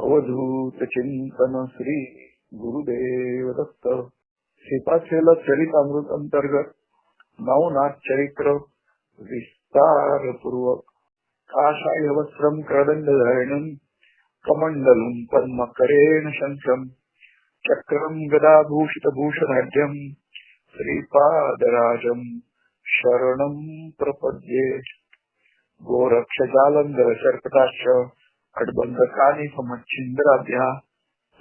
अवधूत चिंतन श्री गुरुदेव दत्त। श्रीपाद चरितामृत अंतर्गत नवनाथ चरित्र विस्तार पूर्वक काषाय वस्त्रम क्रदंडधारिणं कमंडलम पद्मकरेण शंखम चक्रम गदाभूषित भूषणाढ्यम श्रीपादराजम शरणं प्रपद्ये। गोरक्ष जालंधर सर्पटाक्ष अडबंधकानि समच्छिन्द्राद्या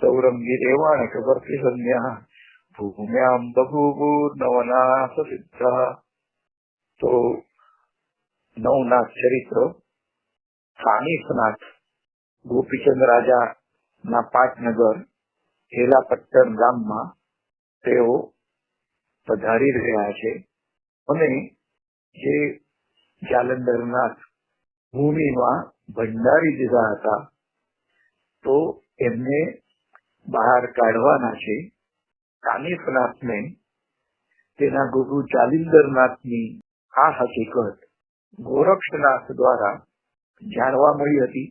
सौरंगी रेवाणक वर्तिसंज्ञा भूम्यां बभूवुर्नवनाथ सिद्धा। तो नवनाथ चरित्र कानिफनाथ ગોપીચંદ રાજાના પાટનગર હેલાપટ્ટણ ગામમાં તેઓ પધારી રહ્યા છે અને જે જાલંધરનાથ ભૂમિમાં ભંડારી દીધા હતા તો એમને બહાર કાઢવાના છે। કાનિફનાથને તેના ગુરુ જાલિંદરનાથની આ હકીકત ગોરક્ષનાથ દ્વારા જાણવા મળી હતી।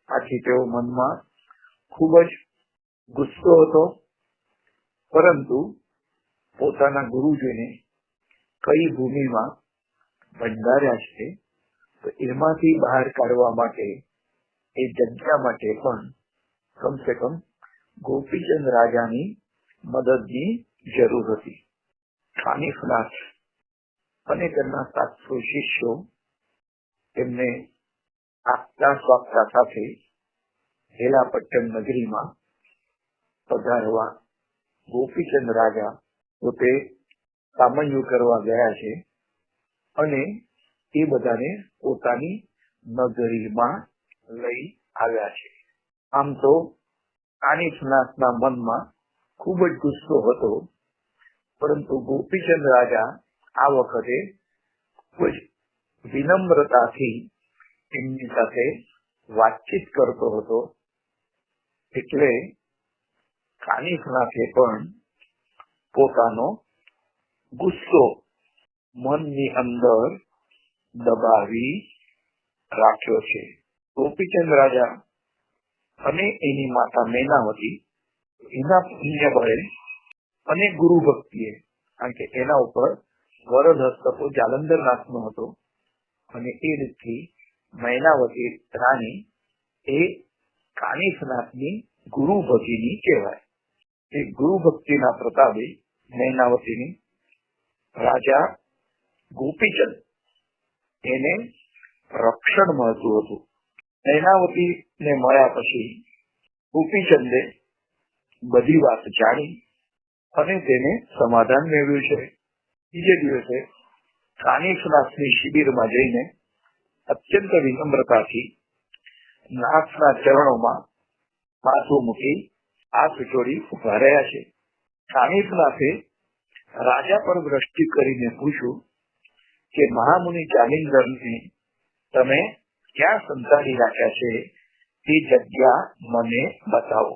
આથી તેઓ મનમાં ખૂબ જ ગુસ્સો હતો, પરંતુ પોતાના ગુરુજીને કઈ ભૂમિમાં ભંડાર્યા છે તો એમાંથી બહાર કાઢવા માટે એ જગ્યા માટે પણ કમસે કમ ગોપીચંદ રાજાની મદદની જરૂર હતી। કાનિફનાથ અને તેમના 700 શિષ્યો તેમને આગતા સ્વાગતા સાથે હેલાપટ્ટણ નગરીમાં પધારવા ગોપીચંદ રાજા પોતે સામૈયું કરવા ગયા છે અને એ બધાને પોતાની નગરીમાં લઈ આવ્યા છે। આમ તો કાનિફનાથના મનમાં ખૂબ જ ગુસ્સો હતો, પરંતુ ગોપીચંદ રાજા આ વખતે ખૂબ જ વિનમ્રતાથી એમની સાથે વાતચીત કરતો હતો, એટલે કાનિફનાથે પણ પોતાનો ગુસ્સો મનની અંદર દબાવી રાખ્યો છે। ગોપીચંદ રાજા અને એની માતા મેનાવતી એના પુણ્ય બળે અને ગુરુ ભક્તિએ, કારણ કે એના ઉપર વરદ હસ્તકો જાલંધરનાથનો હતો અને એ રીતથી મૈનાવતી રાણી એ કાનિફનાથની ગુરુ ભગીની કહેવાય। એ ગુરુ ભક્તિના પ્રતાપે મૈનાવતીની રાજા ગોપીચંદ એને રક્ષણ મળતું હતું। મૈનાવતીને મળ્યા પછી ગોપીચંદે બધી વાત જાણી અને તેને સમાધાન મેળવ્યું છે। બીજે દિવસે કાનિફનાથની શિબિરમાં જઈને અત્યંત વિનમ્રતાથી નાથના ચરણોમાં માથું મૂકી હાથ જોડી ઉભા રહ્યા છે। કાનિફનાથે રાજા પર દ્રષ્ટિ કરીને પૂછ્યું કે મહામુનિ જાલિંદરને તમે ક્યાં સંતાડી રાખ્યા છે તે જગ્યા મને બતાવો।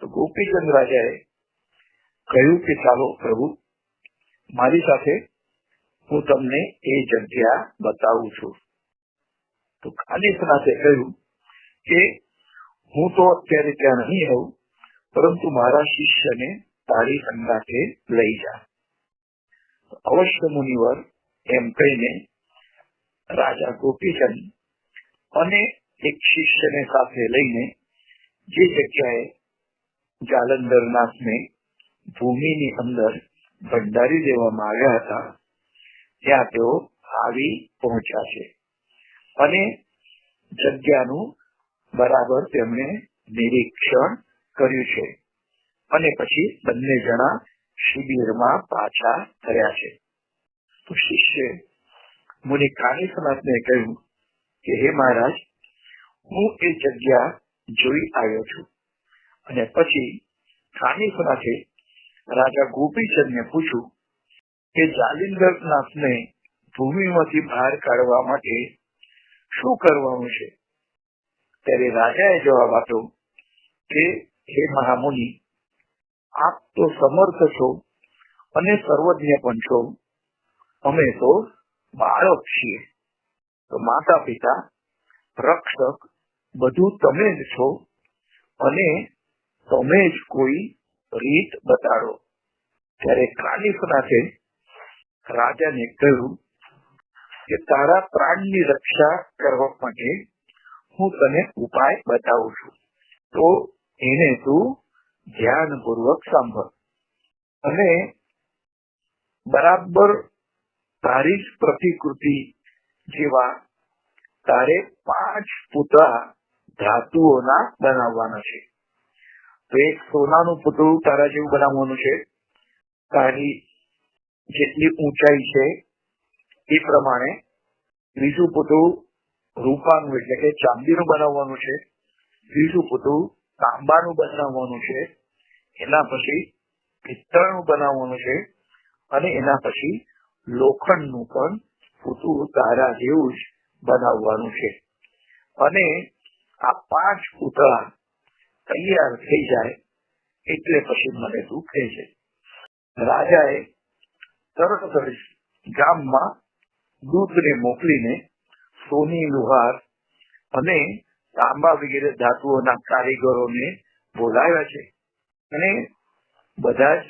તો ગોપીચંદ રાજાએ કહ્યું કે ચાલો પ્રભુ, મારી સાથે હું તમને એ જગ્યા બતાવું છું। તો કાનિફનાથે કહ્યું કે હું તો અત્યારે ત્યાં નહીં આવું, પરંતુ મારા શિષ્યને તારી સંગાથે લઈ જા। અવશ્ય મુનિવર એમ કહીને રાજા ગોપીચંદ અને એક શિષ્યને સાથે લઈને જે જગ્યાએ જાલંધરનાથને ભૂમિની અંદર ભંડારી દેવામાં આવ્યા હતા ત્યાં તેઓ આવી પહોંચ્યા છે અને જગ્યાનું બરાબર તેમણે નિરીક્ષણ કર્યું છે અને પછી બંને જણા શિબિરમાં પાછા ફર્યા છે। તો શિષ્ય મુનિ કાનિફનાથને કહ્યું કે હે મહારાજ, હું એ જગ્યા જોઈ આવ્યો છું। અને પછી કાનિફનાથે રાજા ગોપીચંદને પૂછ્યું કે જાલિંદરનાથને ભૂમિમાંથી બહાર કાઢવા માટે શું કરવાનું છે? ત્યારે રાજાએ જવાબ આપ્યો કે હે મહામુનિ, આપ તો સમર્થ છો અને સર્વજ્ઞ પણ છો, અમે તો બાળક છીએ। તો માતા પિતા, રક્ષક બધું તમે જ છો, અને તમે જ કોઈ રીત બતાડો. ત્યારે કાનિફનાથે રાજાને કહ્યું કે તારા પ્રાણની રક્ષા કરવા માટે હું તને ઉપાય બતાવું છું, તો એને તું ધ્યાનપૂર્વક સાંભળ અને બરાબર તારી જ પ્રતિકૃતિ જેવા તારે 5 પૂતળા ધાતુઓના બનાવવાના છે. તો એક સોનાનું પૂતળું તારા જેવું બનાવવાનું છે, તારી જેટલી ઊંચાઈ છે એ પ્રમાણે. બીજું પૂતળું રૂપાનું એટલે કે ચાંદીનું બનાવવાનું છે. ત્રીજું પૂતળું તાંબાનું બનાવવાનું છે. એના પછી પિત્તળનું બનાવવાનું છે અને એના પછી લોખંડનું પણ પૂતળું તારા જેવું જ બનાવવાનું છે. અને આ 5 પૂતળા તૈયાર થઈ જાય એટલે પછી મને તું કહેજે. રાજાએ તરત જ ગામમાં દૂતને મોકલીને સોની, લુહાર અને તાંબા વગેરે ધાતુઓના કારીગરોને બોલાવ્યા છે અને બધા જ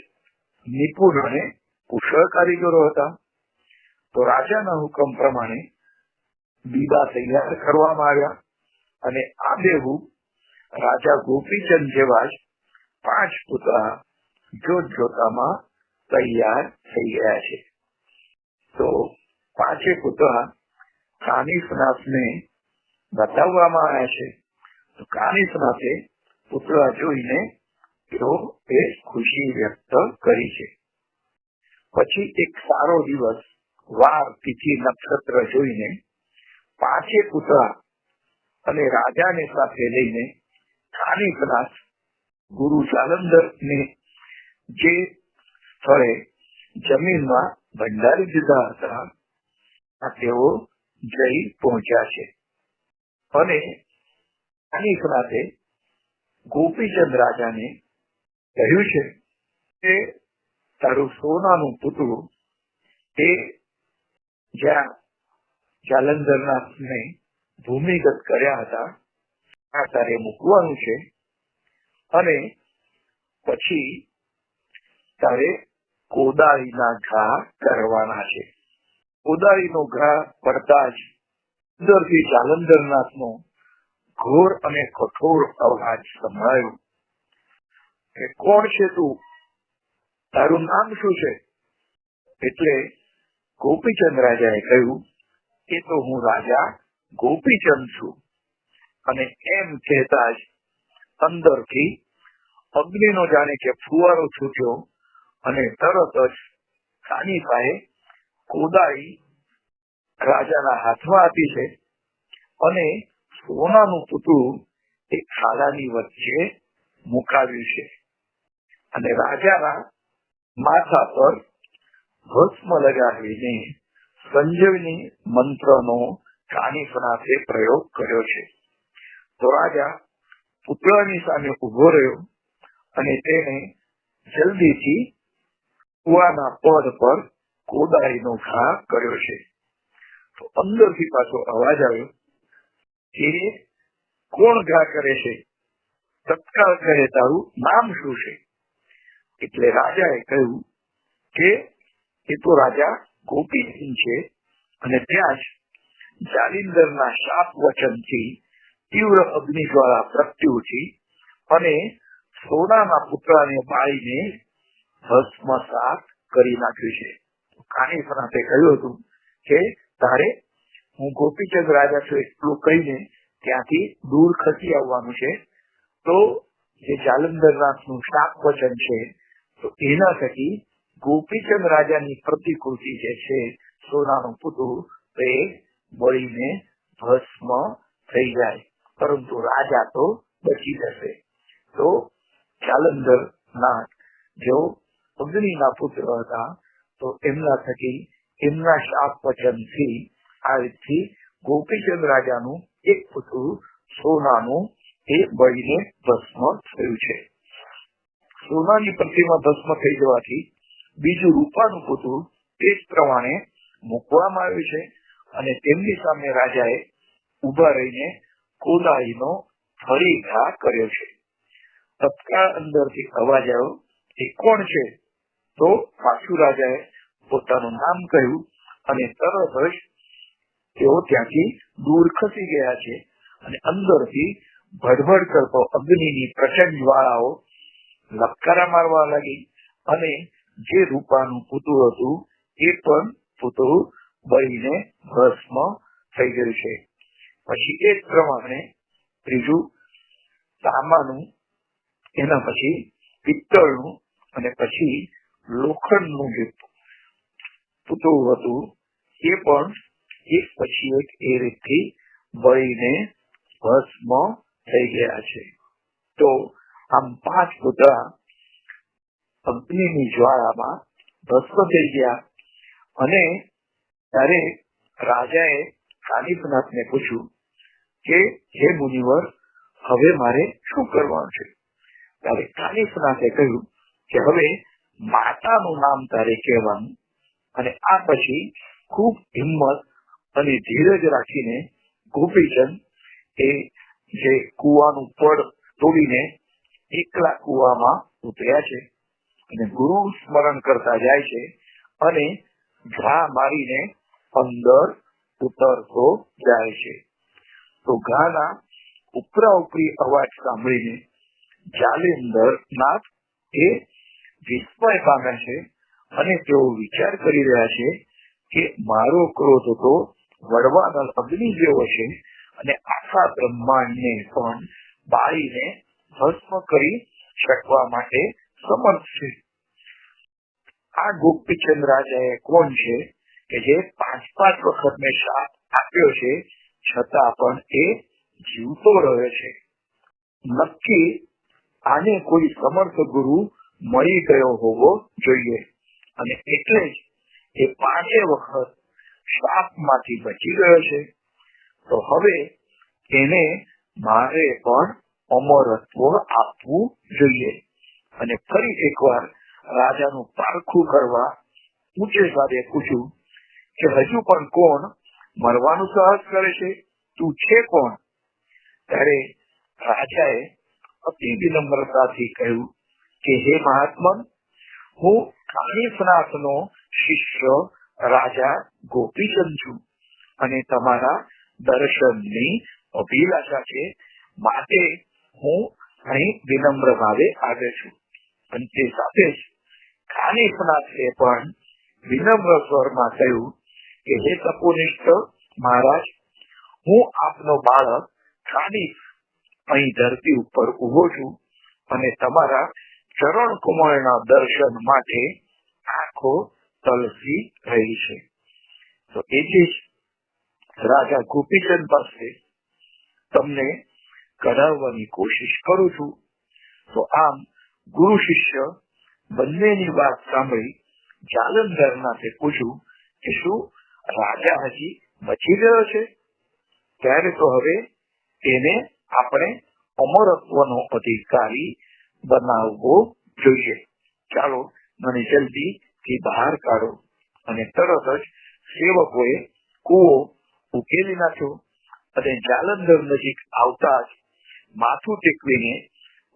નિપુણ અને કુશળ કારીગરો હતા. તો રાજાના હુકમ પ્રમાણે દીવા તૈયાર કરવામાં આવ્યા અને આબેહૂબ રાજા ગોપીચંદ જેવા જ 5 પૂતળા જોત જોતામાં તૈયાર થઈ ગયા છે. તો 5 પૂતળા કાનિફનાથને બતાવવામાં આવ્યા છે. તો કાનિફનાથે પૂતળા જોઈને તેઓ એ ખુશી વ્યક્ત કરી છે. પછી એક સારો દિવસ, વાર, તિથિ, નક્ષત્ર જોઈને 5 પૂતળા અને રાજાને સાથે લઈને કાનિફનાથ ગુરુ જાલંધરને જે સ્થળે જમીનમાં ભંડારી દીધા હતા તેઓ જઈ પહોંચ્યા છે. અને કાનિફનાથે ગોપીચંદ રાજાને કહ્યું છે કે તારું સોનાનું પૂતળું એ જ્યાં જાલંધરનાથને ભૂમિગત કર્યા હતા આ તારે મૂકવાનું છે અને પછી તારે કોદાળીના ઘા કરવાના છે. કોદાળીનો ઘા પડતા જ અંદરથી જાલંધરનાથનો ઘોર અને કઠોર અવાજ સંભળાયો કે કોણ છે તું, તારું નામ શું છે? એટલે ગોપીચંદ રાજાએ કહ્યું કે તો હું રાજા ગોપીચંદ છું. અને એમ કહેતા જ અંદરથી અગ્નિનો જાણે કે ફુવારો છૂટ્યો અને તરત જ કાનિફાએ કોદાળી રાજાના હાથમાં આપી છે અને સોનાનું પૂતળું એક ખાલાની વચ્ચે મુકાવ્યું છે અને રાજાના માથા પર ભસ્મ લગાવીને સંજીવની મંત્રનો કાનિફનાથે પ્રયોગ કર્યો છે. તો રાજા પુતળાની સામે ઉભો રહ્યો અને તેને જલ્દીથી કુવાના પડ પર કોદાળીનો ઘા કર્યો છે. તો અંદરથી પાછો અવાજ આવ્યો કે કોણ ઘા કરે છે? તત્કાળ કહે તારું નામ શું છે? એટલે રાજાએ કહ્યું કે એ તો રાજા ગોપીચંદ છે અને ત્યાં જ જાલિંદરના શાપ વચનથી તીવ્ર અગ્નિજ્વાળા પ્રગટ્યુથી અને સોનાના પુતળાને બાળીને ભસ્મસાત કરી નાખ્યું છે. કાનિફનાથે કહ્યું હતું કે તારે હું ગોપીચંદ રાજા છું એટલું કહીને ત્યાંથી દૂર ખસી આવવાનું છે. તો જે જાલંધરનાથનું શાપ વચન છે તો એના થકી ગોપીચંદ રાજાની પ્રતિકૃતિ જે છે સોનાનું પૂતળું તે બળીને ભસ્મ થઈ જાય, પરંતુ રાજા તો બચી જશે. તો જાલંધરનાથ જેઓ અગ્નિના પુત્ર હતા તો એમના થકી એમના શાપ વચનથી આ રીતથી ગોપીચંદ રાજાનું એક પૂતળું સોનાનું એ બળીને ભસ્મ થયું છે. સોનાની પ્રતિમા ભસ્મ થઈ જવાથી બીજું રૂપાનું પૂતળું તે જ પ્રમાણે મૂકવામાં આવ્યું છે અને તેમની સામે રાજાએ ઉભા રહીને કોદાળીનો ફરી ઘા કર્યો છે. તત્કાળ અંદરથી અવાજ આવ્યો, એ કોણ છે? તો પાછું રાજાએ પોતાનું નામ કહ્યું અને તરત જ તેઓ ત્યાંથી દૂર ખસી ગયા છે. અને અંદરથી ભડભડ કરતો અગ્નિની પ્રચંડ જ્વાળાઓ લપકારા મારવા લાગી અને જે રૂપાનું પૂતળું હતું એ પણ પૂતળું બળીને ભસ્મ થઈ ગયું છે. પછી એ જ પ્રમાણે ત્રીજું તાંબાનું, એના પછી પિત્તળનું અને પછી લોખંડનું જે પૂતળું હતું એ પણ એક પછી એક એ રીતથી બળીને ભસ્મ થઈ ગયા છે. તો આમ 5 પૂતળા અગ્નિની જ્વાળામાં ભસ્મ થઈ ગયા. અને ત્યારે રાજાએ કાનિફનાથને પૂછ્યું કે હે મુનિવર, હવે મારે શું કરવાનું છે? ત્યારે કાનિફનાથે કહ્યું કે હવે માતાનું નામ તારે કહેવાનું અને આ પછી ખૂબ હિંમત અને ધીરજ રાખીને ગોપીચંદ એ જે કુવાનું પડ તોડીને એકલા કુવામાં ઉતર્યા છે અને ગુરુ સ્મરણ કરતા જાય છે અને ઘા મારીને અંદર ઉતરતો જાય છે. તો ઘાના ઉપરા ઉપરી અવાજ સાંભળીને જાલિંદરનાથ એ વિસ્મય પામે છે અને તેઓ વિચાર કરી રહ્યા છે કે મારો ક્રોધ તો વડવાનળ અગ્નિ જેવો છે અને આખા બ્રહ્માંડને પણ બાળીને ભસ્મ કરી શકવા માટે સમર્થ છે. આ ગોપીચંદ રાજાએ કોણ છે કે જે 5 વખત મેં શાપ આપ્યો છે છતાં પણ એ જીવતો રહ્યો છે? નક્કી આને કોઈ સમર્થ ગુરુ મળી ગયો હોવો જોઈએ અને એટલે જ એ 5 વખત શાપમાંથી બચી ગયો છે. તો હવે એને મારે પણ અમરત્વ આપવું જોઈએ. અને ફરી એકવાર રાજાનું પારખું કરવા ઊંચે સાદે પૂછ્યું કે હજુ પણ કોણ મરવાનું સાહસ કરે છે? તું છે કોણ? ત્યારે રાજાએ અતિ વિનમ્રતાથી કહ્યું કે હે મહાત્મન, હું કાનિફનાથનો શિષ્ય રાજા ગોપીચંદ છું અને તમારા દર્શનની અભિલાષા છે, માટે હું અહીં વિનમ્ર ભાવે આવ્યો છું. અને તે સાથે જ કાનિફનાથે પણ વિનમ્ર સ્વરમાં કહ્યું કે હે તપોનિષ્ઠ મહારાજ, હું આપનો બાળક કાનિફ અહીં ધરતી ઉપર ઉભો છું અને તમારા ચરણ કમળના દર્શન માટે આંખો તલસી રહી છે. તો એથી જ રાજા ગોપીચંદ પાસે તમને કઢાવવાની કોશિશ કરું છું. તો આમ ગુરુ શિષ્ય બંનેની વાત સાંભળી જાલંધરનાથે પૂછ્યું કે શું રાજા હજી બચી ગયો છે? ત્યારે તો હવે તેને આપણે અમરત્વનો અધિકારી બનાવવો જોઈએ. ચાલો મને જલ્દીથી બહાર કાઢો. અને તરત જ સેવકોએ કૂવો ઉકેલી નાખ્યો અને જાલંધર નજીક આવતા જ માથું ટેકવીને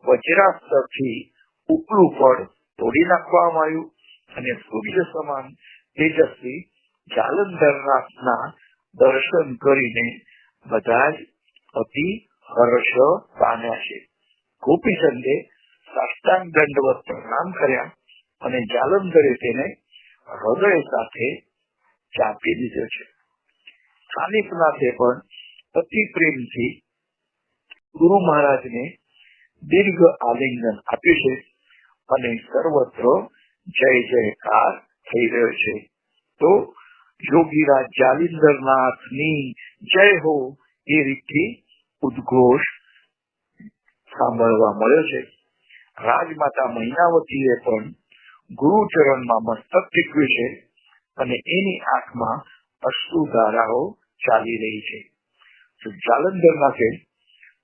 વજ્રાસ્ત્રથી ઉપલું પડ તોડી નાખવામાં આવ્યું અને સૂર્ય સમાન તેજસ્વી જાલંધરનાથના દર્શન કરીને બધા જ અતિ હર્ષ પામ્યા છે. ગોપીચંદે સાષ્ટાંગ દંડવત પ્રણામ કર્યા અને જાલંધરે તેને હૃદય સાથે ચાપી દીધો છે. કાનિફનાથે પણ અતિ પ્રેમથી ગુરુ મહારાજને દીર્ઘ આલિંગન આપ્યું છે અને સર્વત્ર જય જયકાર થઈ રહ્યો છે. તો યોગીરાજ જાલિંદરનાથની જય હો એ રીતથી ઉદ્ઘોષ સાંભળવા મળ્યો છે. રાજમાતા મહિનાવતીએ પણ ગુરુચરણમાં મસ્તક ટેકવ્યું છે અને એની આંખમાં અશ્રુધારાઓ ચાલી રહી છે. જાલંધરનાથે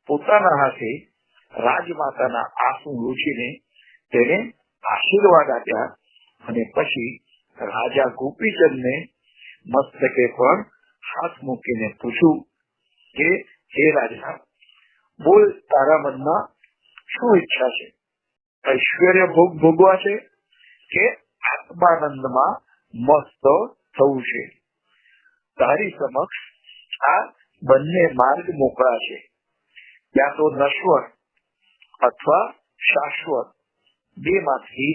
પોતાના હાથે રાજમાતાના આંસુ લૂછીને તેને આશીર્વાદ આપ્યા અને પછી રાજા ગોપીચંદને મસ્તકે પણ હાથ મૂકીને પૂછ્યું કે હે રાજા, બોલ તારા મનમાં શું ઈચ્છા છે? ઐશ્વર્ય ભોગ ભોગવા છે કે આત્માનંદમાં મસ્ત થવું છે? તારી સમક્ષ આ બંને માર્ગ મોકળા છે. ત્યાં તો નશ્વર અથવા શાશ્વત બે માંથી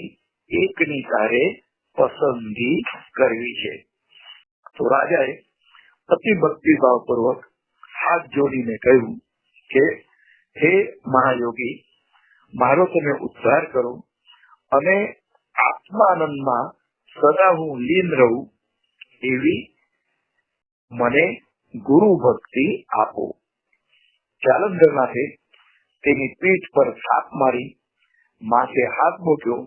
એકની તારે પસંદગી કરવી છે. તો રાજાએ અતિ ભક્તિભાવપૂર્વક હાથ જોડીને કહ્યું કે હે મહાયોગી, મારો તમે ઉદ્ધાર કરો અને આત્માનંદમાં સદા હું લીન રહું એવી મને ગુરુ ભક્તિ આપો. જાલંધરનાથે તેની પીઠ પર થાપ મારી માથે હાથ મૂક્યો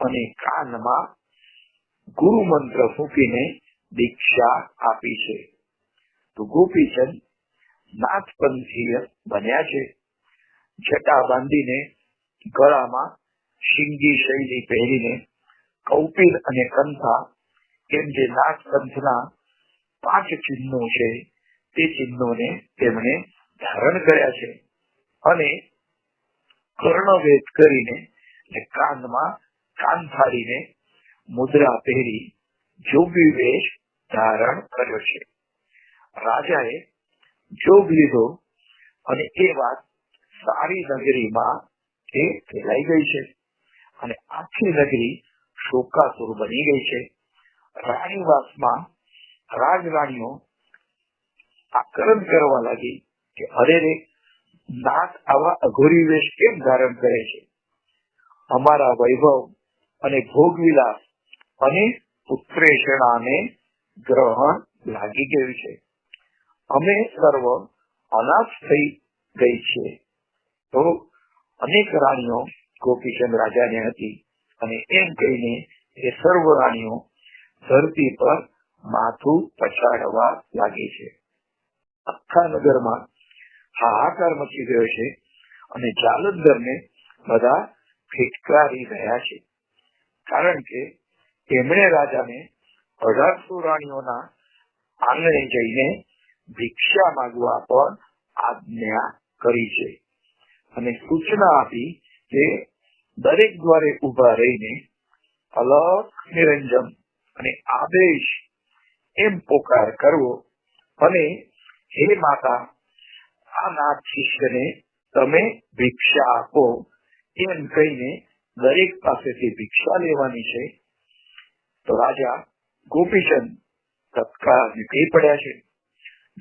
અને કાનમાં ગુરુ મંત્ર ફૂંકીને દીક્ષા આપી છે. તો ગોપીચંદ નાથપંથીય બન્યા છે. જટા બાંધીને, ગળામાં શિંગી શૈલી પહેરીને, કૌપિલ અને કંથા એમ જે નાથપંથના 5 ચિહ્નો છે તે ચિહ્નોને તેમણે ધારણ કર્યા છે અને કર્ણવેદ કરીને કાનમાં કાન ફાડીને મુદ્રા પહેરી જોગી વેશ ધારણ કર્યો છે. રાજાએ જોગ લીધો અને એ વાત સારી નગરીમાં એ ફેલાઈ ગઈ છે અને આખી નગરી શોકાતુર બની ગઈ છે. રાણીવાસમાં રાજરાણીઓ આકરણ કરવા લાગી કે અરે રે, નાથ આવા અઘોરી વેશ કેમ ધારણ કરે છે? અમારા વૈભવ અને ભોગવિલાસ અને પુત્રેષણાને ગ્રહણ લાગી ગયું છે. અમે સર્વ અનાથ થઈ ગઈ છે. તો અનેક રાણીઓ ગોપીચંદ રાજાને હતી અને એમ કહીને એ સર્વ રાણીઓ ધરતી પર માથું પછાડવા લાગી છે. આખા નગરમાં હાહાકાર મચી ગયો છે અને જાલંધરને બધા ફિટકારી રહ્યા છે, કારણ કે તેમણે રાજાને 1800 રાણીઓના આંગણે જઈને ભિક્ષા માંગવા પર આજ્ઞા કરી છે અને સૂચના આપી કે દરેક દ્વારે ઉભા રહીને અલખ નિરંજન અને આદેશ એમ પોકાર કરવો અને હે માતા, આ નાથ શિષ્યને તમે ભિક્ષા આપો એમ કહીને દરેક પાસેથી ભિક્ષા લેવાની છે. તો રાજા ગોપીચંદ તત્કાળ નીકળી પડ્યા છે.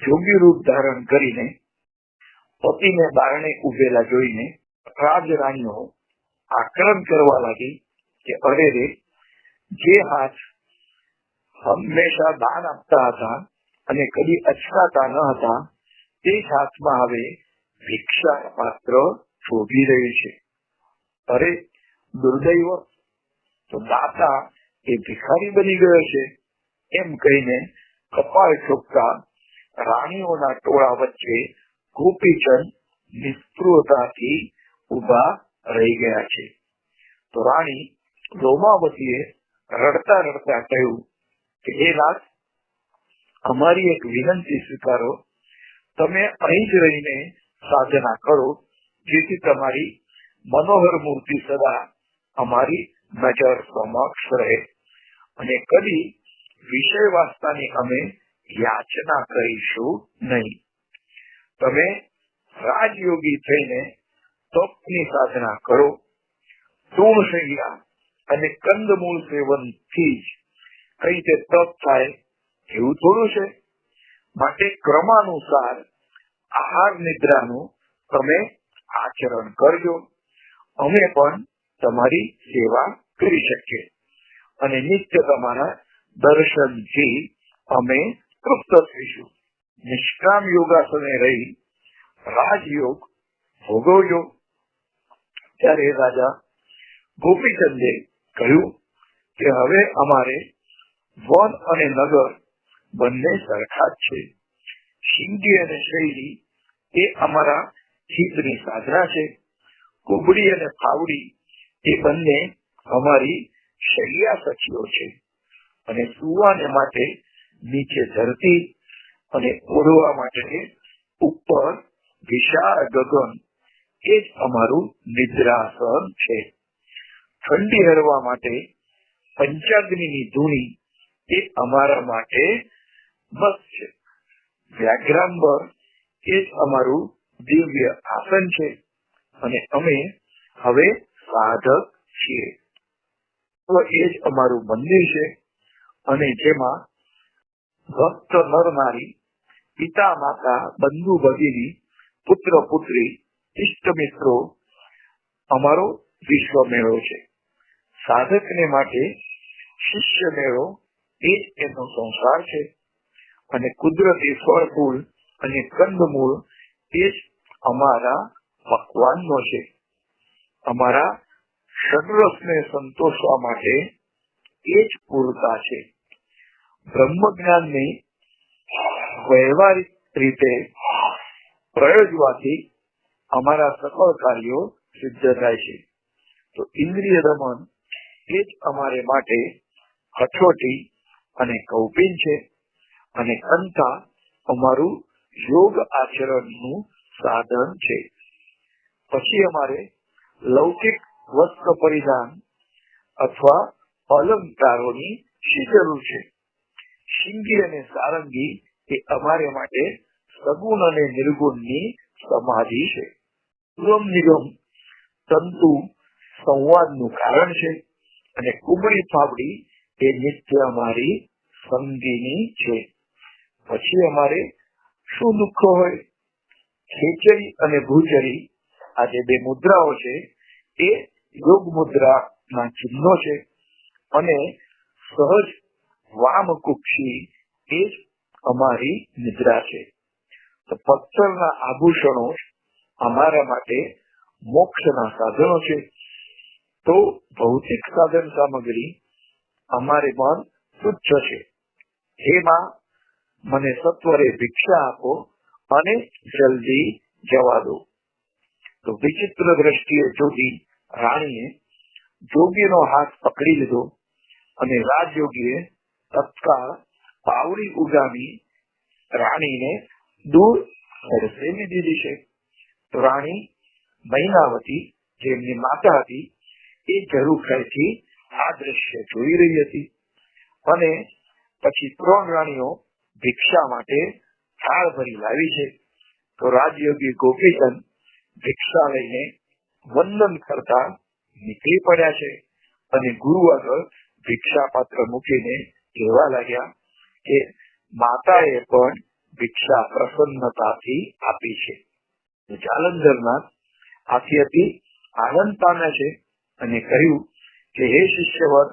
જોગી રૂપ ધારણ કરીને પતિને બારણે ઉભેલા જોઈને રાજરાણીઓ આક્રમણ કરવા લાગી કે અરે રે, જે હાથ હંમેશા દાન આપતા હતા અને કદી અચકાતા ન હતા તે જ હાથમાં હવે ભિક્ષા પાત્ર શોભી રહ્યું છે. અરે દુર્દૈવ, તો દાતા એ ભિખારી બની ગયો છે એમ કહીને કપાળ ઠોકતા રાણીઓના ટોળા વચ્ચે ગોપીચંદ નિસ્પૃહતાથી ઉભા રહી ગયા છે. તો રાણી રોમાવતીએ રડતા રડતા કહ્યું કે હે નાથ, અમારી એક વિનંતી સ્વીકારો. તમે અહીં જ રહીને સાધના કરો જેથી તમારી મનોહર મૂર્તિ સદા અમારી નજર સમક્ષ રહે અને કદી વિષય વાસનાની અમે યાચના કરીશું નહીં. તમે રાજયોગી થઈને તપની સાધના કરો. તૃણશૈયા અને કંદમૂળ સેવનથી જ કઈ રીતે તપ થાય એવું થોડું છે. માટે ક્રમાનુસાર આહાર નિદ્રાનું તમે આચરણ કરજો. અમે પણ તમારી સેવા કરી શકીએ અને નિત્ય તમારા દર્શનથી અમે તૃપ્ત થઈશું. નિષ્કામ યોગાસને રહી રાજયોગ ભોગવજો. ત્યારે રાજા ગોપીચંદે કહ્યું કે હવે અમારે વન અને નગર બંને સરખા જ છે. શિંગી અને શૈલી એ અમારા હિતની સાધના છે. કુબડી અને ફાવડી એ બંને અમારી શૈયા સખીઓ છે અને સુવાને માટે નીચે ધરતી અને ઓઢવા માટે ઉપર વિશાળ ગગન એ જ અમારું નિદ્રાસન છે. ઠંડી હરવા માટે પંચાગ્નિની ધૂણી એ અમારા માટે બસ છે. વ્યાઘ્રાંબર એ જ અમારું દિવ્ય આસન છે અને અમે હવે સાધક છીએ. તો એ જ અમારું મંદિર છે અને જેમાં ભક્ત નર નારી, પિતા માતા, બંધુ ભગીની, પુત્ર પુત્રી, ઇષ્ટ મિત્રો અમારો વિશ્વ મેળો છે. સાધકને માટે શિષ્ય મેળો એ જ એનો સંસાર છે અને કુદરતી ફળ ફૂલ અને કંદમૂળ એ જ અમારા પકવાનનો છે. અમારા ષડરસને સંતોષવા માટે એ જ પૂરતા છે. બ્રહ્મ જ્ઞાનની વ્યવહારિક રીતે પ્રયોજવાથી અમારા સફળ કાર્યો સિદ્ધ થાય છે. તો ઇન્દ્રિય દમન એ જ અમારે માટે હઠોટી અને કૌપિન છે અને કંઠા અમારું યોગ આચરણનું સાધન છે. પછી અમારે લૌકિક વસ્ત્ર પરિધાન અથવા અલંકારોની શી જરૂર છે? શિંગી અને સારંગી એ અમારે માટે સગુણ અને નિર્ગુણની સમાધિ છે. સુગમ નિગમ તંતુ સંવાદનું કારણ છે અને કુમળી ફાવડી એ નિત્ય અમારી સંગીની છે. પછી અમારે શું દુઃખ હોય? ખેચરી અને ભૂચરી આ જે બે મુદ્રાઓ છે એ યોગ મુદ્રાના ચિહ્નો છે અને સહજ વામ કુક્ષી એ જ અમારી નિદ્રા છે. તો પથ્થરના આભૂષણો અમારા માટે મોક્ષના સાધનો છે. તો ભૌતિક સાધન સામગ્રી અમારે પણ તુચ્છ છે. એમાં મને સત્વરે ભિક્ષા આપો અને જલ્દી જવા દો. તો વિચિત્ર દ્રષ્ટિએ જોતી રાણીએ જોગીનો હાથ પકડી લીધો અને રાજયોગીએ તત્કાળ પાવડી ઉગામી રાણીને દૂર ખસેડી દીધી છે. તો રાણી મૈનાવતી જેમની માતા હતી એ ઝરૂખાઈથી આ દ્રશ્ય જોઈ રહી હતી અને પછી 3 રાણીઓ ભિક્ષા માટે થાળ ભરી લાવી છે. તો રાજયોગી ગોપીચંદ ભિક્ષા લઈને વંદન કરતા નીકળી પડ્યા છે અને ગુરુ આગળ ભિક્ષા પાત્ર મૂકીને કહેવા લાગ્યા કે માતાએ પણ ભિક્ષા પ્રસન્નતાથી આપી છે. જાલંધરનાથ આથી અતિ આનંદ પામ્યા છે અને કહ્યું કે હે શિષ્યવર,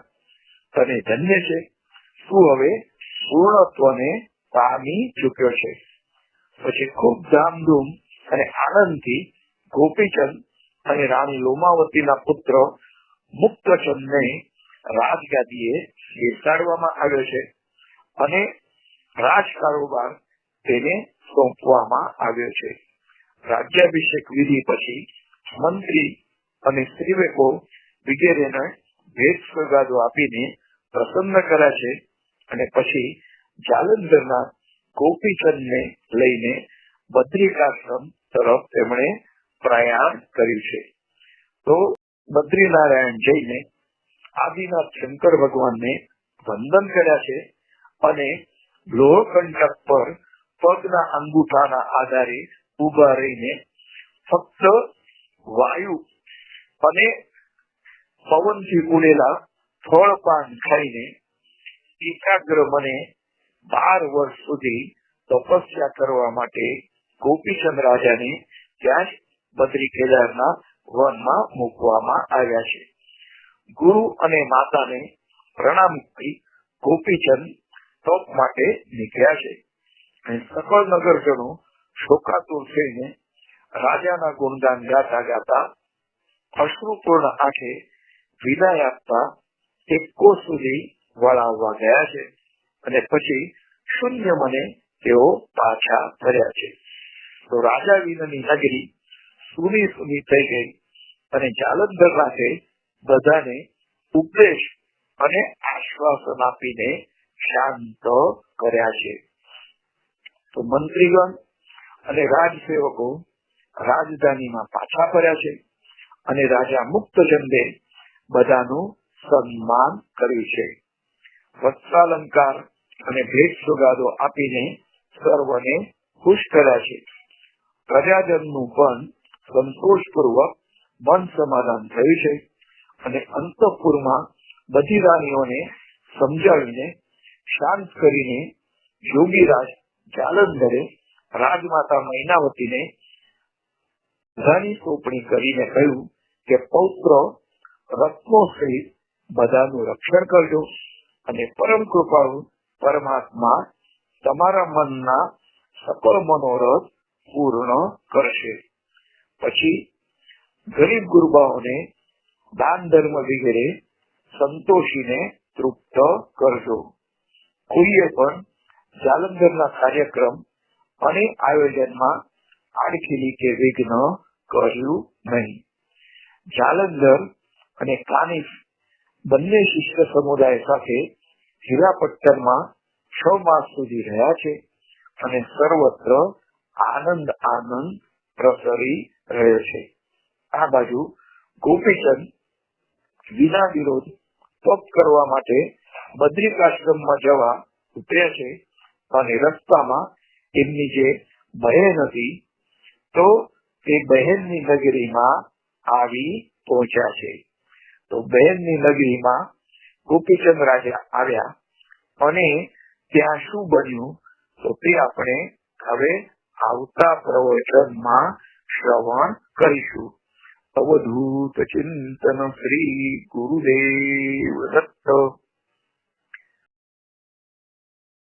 તને ધન્ય છે, તું હવે પૂર્ણત્વને પામી ચૂક્યો છે. પછી ખૂબ ધામધૂમ અને આનંદથી ગોપીચંદ અને રાણી લોમાવતીના પુત્ર મુક્તચંદને રાજગાદીએ બેસાડવામાં આવ્યો છે અને રાજકારોબાર તેને સોંપવામાં આવ્યો છે. રાજ્યાભિષેક વિધિ પછી મંત્રી અને સ્ત્રીવેકો વગેરેને ભેટ સોગાદો આપીને પ્રસન્ન કર્યા છે અને પછી જાલંધરના ગોપીચંદને લઈને બદ્રિકાશ્રમ તરફ તેમણે પ્રયાણ કર્યું છે. તો બદ્રીનારાયણ જઈને આદિનાથ શંકર ભગવાનને વંદન કર્યા છે અને લોહકંટક પર પગના અંગૂઠાના આધારે ઉભા રહીને ફક્ત વાયુ અને પવનથી ઉડેલા ફળ પાન ખાઈને એકાગ્ર મને 12 વર્ષ સુધી તપસ્યા કરવા માટે ગોપીચંદ રાજાને ત્યાં જ બદ્રી કેદારના વનમાં મૂકવામાં આવ્યા છે. ગુરુ અને માતાને પ્રણામ કરી ગોપીચંદ તપ માટે નીકળ્યા છે અને સકળ નગરજનો શોકાતુર થઈને રાજાના ગુણગાન ગાતા ગાતા અશ્રુપૂર્ણ આંખે વિદાય આપતા એકો સુધી વળાવવા ગયા છે અને પછી શૂન્ય મને તેઓ પાછા ફર્યા છે. તો રાજા વિનની નગરી સૂની સૂની થઈ ગઈ અને જાલંધરનાથે બધાને ઉપદેશ અને આશ્વાસન આપીને શાંત કર્યા છે. તો મંત્રીગણ અને રાજસેવકો રાજધાનીમાં પાછા ફર્યા છે અને રાજા મુક્તચંદે બધાનું સન્માન કર્યું છે. વસ્ત્રાલંકાર અને ભેટ સોગાદો આપીને સર્વને ખુશ કર્યા છે. પ્રજાજનનું પણ સંતોષપૂર્વક મન સમાધાન થયું છે અને અંતઃપુરમાં બધી રાણીઓને સમજાવીને શાંત કરીને યોગીરાજ જાલંધરે રાજમાતા મૈનાવતીને બધાની સોંપણી કરીને કહ્યું કે પૌત્ર રત્નો સહિત બધાનું રક્ષણ કરજો અને પરમ કૃપાળુ પરમાત્મા તમારા મનના સકળ મનોરથ પૂર્ણ કરશે. પછી ગરીબ ગુરબાઓને દાન ધર્મ વગેરે સંતોષીને તૃપ્ત કરજો. કોઈએ પણ જાલંધરના કાર્યક્રમ અને આયોજનમાં આડખીલી કે વિઘ્ન કર્યું નહીં. જાલંધર અને કાનિફ બંને શિષ્ય સમુદાય સાથે હીરાપટ્ટનમાં 6 માસ સુધી રહ્યા છે અને સર્વત્ર આનંદ પ્રસરી રહ્યો છે. આ બાજુ ગોપીચંદ વિના વિરોધ તપ કરવા માટે બદ્રિકાશ્રમમાં જવા ઉતર્યા છે અને રસ્તામાં એમની જે બહેન હતી તો તે બહેનની નગરીમાં આવી પહોંચ્યા છે. તો બહેનની નગરીમાં ગોપીચંદ રાજા આવ્યા અને ત્યાં શું બન્યું તો તે આપણે હવે આવતા પ્રવચનમાં શ્રવણ કરીશું. અવધૂત ચિંતન શ્રી ગુરુદેવ દત્ત.